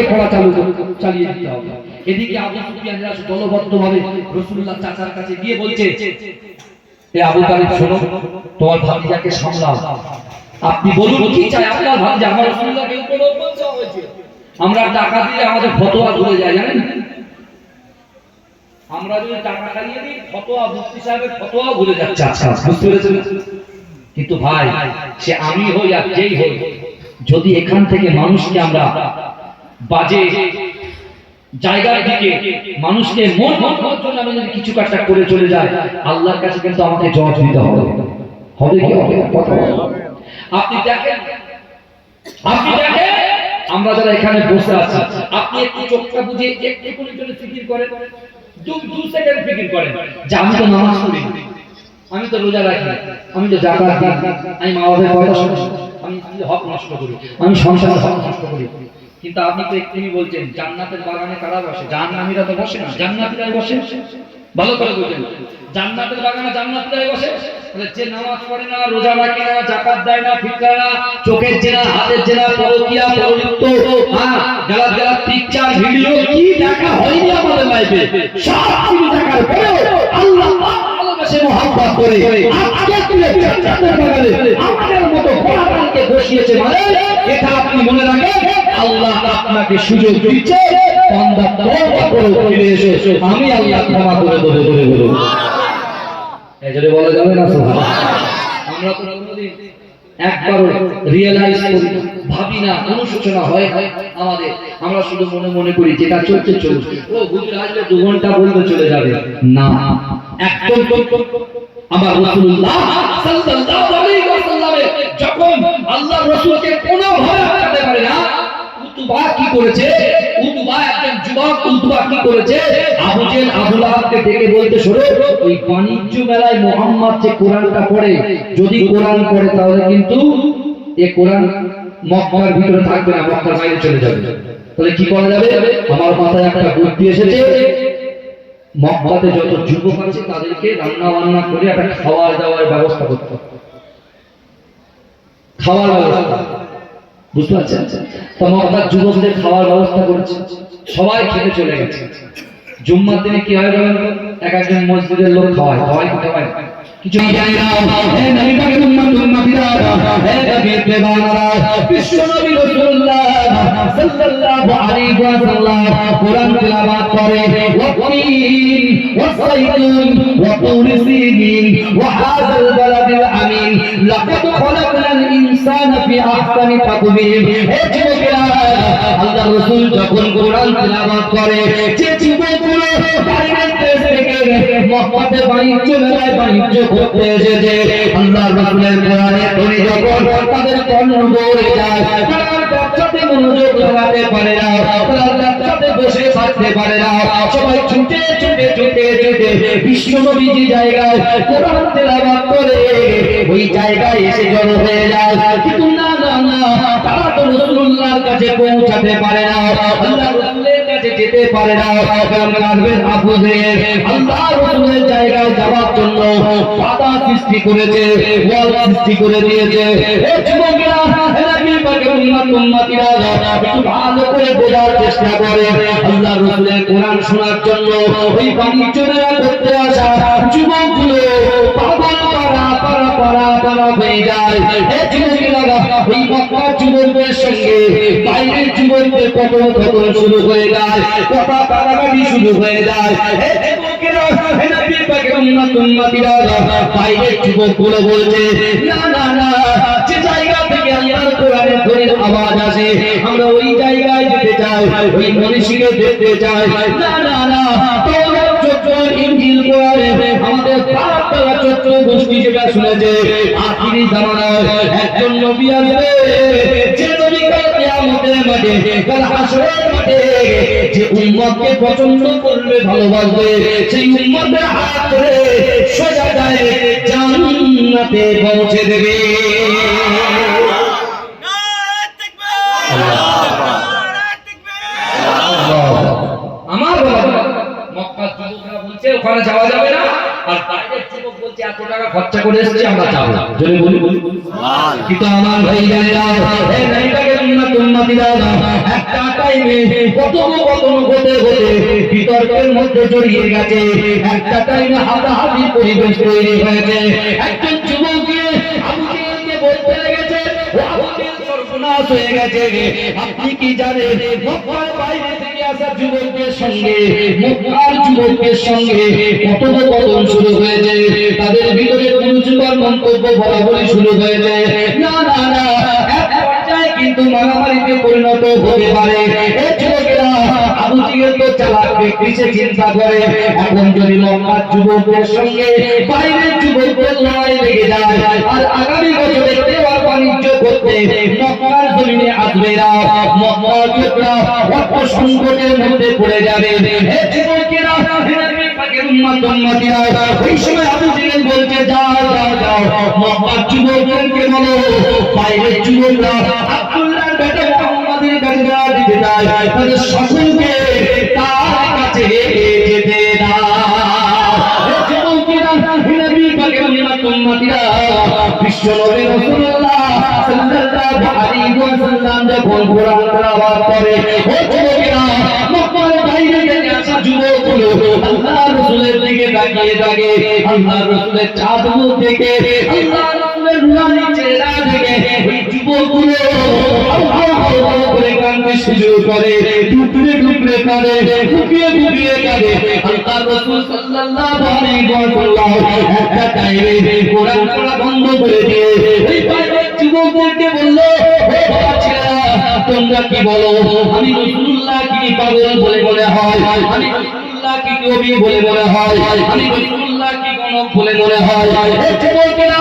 পড়া চালিয়ে দিতে হবে। এদিকে আবু সুফিয়ানরা দলবদ্ধভাবে রাসূলুল্লাহ চাচার কাছে গিয়ে বলছে, এ আবু তালিব শোনো, তোমার ভাতিজাকে সামলাও, আপনি বলুন কি চাই আপনার ভাতিজা। আমার রাসূলুল্লাহকে উপরে বলতে হয়েছে, আমরা টাকা দিলে আমাদের ফতোয়া ঘুরে যায়, জানেন? আমরা যদি টাকা খাইয়ে দিই ফতোয়া, মুফতি সাহেবের ফতোয়া ঘুরে যাচ্ছে। আচ্ছা বুঝতে পেরেছেন? কিন্তু ভাই, সে আমি হই আর যেই হই, যদি এখান থেকে মানুষকে আমরা বাজে জায়গার দিকে, মানুষকে মন ভাঙার জন্য আমি যদি কিছু কাজটা করে চলে যাই, আল্লাহর কাছে কিন্তু আমাকে জবাব দিতে হবে। হবে কি হবে? কথা আপনি দেখেন, আমরা যারা এখানে বসে আছি, আপনি একটু চোখটা বুঝে একটু করে ফিকির করেন, 2 সেকেন্ড ফিকির করেন যে আমি তো নামাজ পড়ি, আমি তো রোজা রাখি, আমি তো যাকাত দিই, আমি মা বাবার পয়সা আমি হক নষ্ট করি, আমি সংসারের হক নষ্ট করি। কিন্তু আপনি তো এক্ষুনি বলছেন জান্নাতের বাগানে কারা বসে? জাহান্নামীরা তো বসে না, জান্নাতীরাই বসে। ভালো করে বুঝেন, জান্নাতের বাগানে জান্নাতীরাই বসে। তাহলে যে নামাজ পড়ে না, রোজা রাখে না, যাকাত দেয় না, ফিতরা না, চোখের জেনা, হাতের জেনা, পরকিয়া, পরলিপ্ত, গালাত পিকচার ভিডিও কি দেখা হয়নি আমাদের লাইফে, সব কিছু দেখার পরেও আল্লাহ ভালোবাসে, মহব্বত করে আজকে তুলে জান্নাতের বাগানে আমাদের মতো কোরআনকে বসিয়েছে। মানে এটা আপনি মনে রাখেন, আল্লাহ আপনাকে সুযোগ দিচ্ছে, বান্দা তওবা করে ফিরে এসো, আমি আল্লাহ ক্ষমা করে দেব বলে বলুন। এই জন্য বলা যাবে না সুবহানাল্লাহ। আমরা তো কোনোদিন একবারও রিয়েলাইজ করি না, ভাবি না, অনুশোচনা হয় আমাদের। আমরা শুধু মনে মনে করি যেটা চলছে চলছে, ও হুজুর আসলে 2 ঘন্টা বলতে চলে যাবে না। একদম আমার রাসূলুল্লাহ সাল্লাল্লাহু আলাইহি ওয়াসাল্লামের যখন আল্লাহর রাসূলকে কোনো ভয় আটকাতে পারে না, উতবা কি করেছে? উতবা একজন যুবক, উতবা কি করেছে? আবু জেহেল আবু লাহাবকে ডেকে বলতে, শোনো, ওই বাণিজ্য মেলায় মুহাম্মদ যে কোরআনটা পড়ে, যদি কোরআন পড়ে তাহলে কিন্তু এই কোরআন মক্কার ভিতরে থাকবে না, মক্কার বাইরে চলে যাবে। তাহলে কি করা যাবে? আমার মাথায় একটা বুদ্ধি এসেছে, মক্কাতে যত যুবক আছে তাদেরকে রান্না বান্না করে একটা খাওয়া দাওয়ার ব্যবস্থা করতে হবে। খাওয়ার ব্যবস্থা, বুঝতে পারছেন? তো মক্কার যুবকদের খাওয়ার ব্যবস্থা করেছে, সবাই খেতে চলে গেছে। জুম্মার দিনে কি হয় জানেন? এক একজন মসজিদের লোক খাওয়ায় কিছু জানি না। হে নবী পাকের উম্মতিরা, হে নবীর পেগাম্বররা, বিশ্ব নবী রাসূলুল্লাহ সাল্লাল্লাহু আলাইহি ওয়াসাল্লাম কোরআন তেলাওয়াত করে, ওয়াতিন ওয়াসাইতুন ওয়া তুরি সিনিন ওয়া হাযাল বালাদিল আমিন লাকাদ খালাকনাল ইনসানা ফি আহসানি তাকওয়িম। হে যুবকেরা, আল্লাহর রাসূল যখন কোরআন তেলাওয়াত করে, যে যুবকগুলো বাইরে থেকে মক্কাতে বাণিজ্য মেলায় বাণিজ্য করতে এসেছে, আল্লাহর রাসূলের কোরআনের ধ্বনি যখন তাদের কর্ণ দৌড়ে যায়, তারা ব্যবসাতে মনোযোগ লাগাতে পারে না, তারা ব্যবসাতে বসে থাকতে পারে না, সবাই ছুটে ছুটে ছুটে ছুটে বিশ্ব নবী যে জায়গায় কোরআন তেলাওয়াত করে ওই জায়গায় এসে জড়ো হয়ে যায়। কিন্তু না না না, তারা তো রাসূলুল্লাহর কাছে পৌঁছাতে পারে না, আল্লাহর রাসূলের কাছে যেতে পারে না। আবু জেহেল আল্লাহর রাসূলের জায়গায় যাওয়ার জন্য বাধা সৃষ্টি করেছে, ওয়াল সৃষ্টি করে দিয়েছে। এই যুবকেরা, নবী পাকের উম্মতিরা একটু ভালো করে বোঝার চেষ্টা করে, আল্লাহর রাসূলের কোরআন শোনার জন্য ওই বাণিজ্য মেলা করতে আসা যুবকগুলো পাগল পারা হয়ে যায়। এই যুবকেরা ওই মক্কার যুবকদের সঙ্গে বাইরের যুবকদের কথোপকথন শুরু হয়ে যায়, কথা কাটাকাটি শুরু হয়ে যায়। এই যুবকেরা, নবী পাকের উম্মতিরা বাইরের যুবকগুলো বলছে, না না না, যে জায়গা থেকে আল্লাহর কোরআনের ধ্বনির আওয়াজ আসে আমরা ওই জায়গায় যেতে চাই, ওই মনীষীকে দেখতে চাই। না না না, তাওরাত চত্বর ইনজিল কোরআনে আমাদের পাড়া চত্বর গোষ্ঠী যেটা শুনেছে, আখিরি জামানায় একজন নবী আসবে, যে নবী কাল কিয়ামতের মাঠে, কাল হাসরের মাঠে যে উম্মতকে পছন্দ করবে, ভালোবাসবে, সেই উম্মতের হাত ধরে সোজা যায় জান্নাতে পৌঁছে দেবে। আমার মক্কার যুবকরা বলছে ওখানে যাওয়া যাবে না, আর বাইরের যুবক বলছে এত টাকা খরচা করে এসেছি আমরা যাবো। যদি বলি কিন্তু আমার ভাই জানেরা, এই নাইটাকে উম্মতিরা একটা টাইমে কত হতে বিতর্কের মধ্যে জড়িয়ে গেছে। একটা টাইমে হাতাহাতি পরিবেশ তৈরি হয়েছে। একজন যুবককে আবু জেহেলকে বলতে লেগেছে, ও আবু জেহেল সর্বনাশ হয়ে গেছে। আপনি কি জানেন মক্কার বাইরে থেকে আসা যুবকদের সঙ্গে কথোপকথন শুরু হয়েছে, তাদের ভিতরে রুচিকর মন্তব্য বলাবলি শুরু হয়েছে। না না না, এক পর্যায়ে কিন্তু মারামারিতে পরিণত হতে পারে। এই যুবকেরা আবু জেহেল তো চালাক ব্যক্তি, সে চিন্তা করে এখন যদি মক্কার যুবকদের সঙ্গে বাইরের যুবকদের লড়াই লেগে যায় আর আগামী বছরে দেওয়ার বাণিজ্য করতে মক্কার জমিনে আসবে না, মক্কার লোকরা অর্থ সংকটের মধ্যে পড়ে যাবে। এই যুবকেরা নবী পাকের উম্মতিরা ওই সময় আবু জেহেল বলছে, যাও মক্কার যুবকদেরকে বলো বাইরের যুবকরা আব্দুল্লাহর বেটা মুহাম্মাদের কাছে দিতে যায়, তাদের সকলকে তার কাছে যেতে দাও। নবী পাকের উম্মতিরা বিশ্ব নবী রাসূলুল্লাহ সাল্লাল্লাহু আলাইহি ওয়াসাল্লাম যখন কোরআন তেলাওয়াত করে, ও যুবকেরা মক্কার বাইরে থেকে আসা যুবকগুলো আল্লাহর রাসূলের দিকে তাকিয়ে থাকে, আল্লাহর রাসূলের চাদর থেকে, আল্লাহর রাসূলের নুরানি চেহারা থেকে এই যুবকগুলো আল্লাহ করে কাঁদতে শুরু করে, টুকরে টুকরে কাঁদে, ফুপিয়ে কাঁদে। আল্লাহর রাসূল সাল্লাল্লাহু আলাইহি ওয়াসাল্লাম একটা টাইমে কোরআন পড়া বন্ধ করে দিয়ে এই বাইরের যুবকদেরকে বললো, ও বাবা ছেলেরা তোমরা কি বলো, আমি রাসূলুল্লাহ কি পাগল বলে মনে হয়, আমি রাসূলুল্লাহ কি কবি বলে মনে হয়, আমি রাসূলুল্লাহ কি গণক বলে মনে হয়? এই যুবকেরা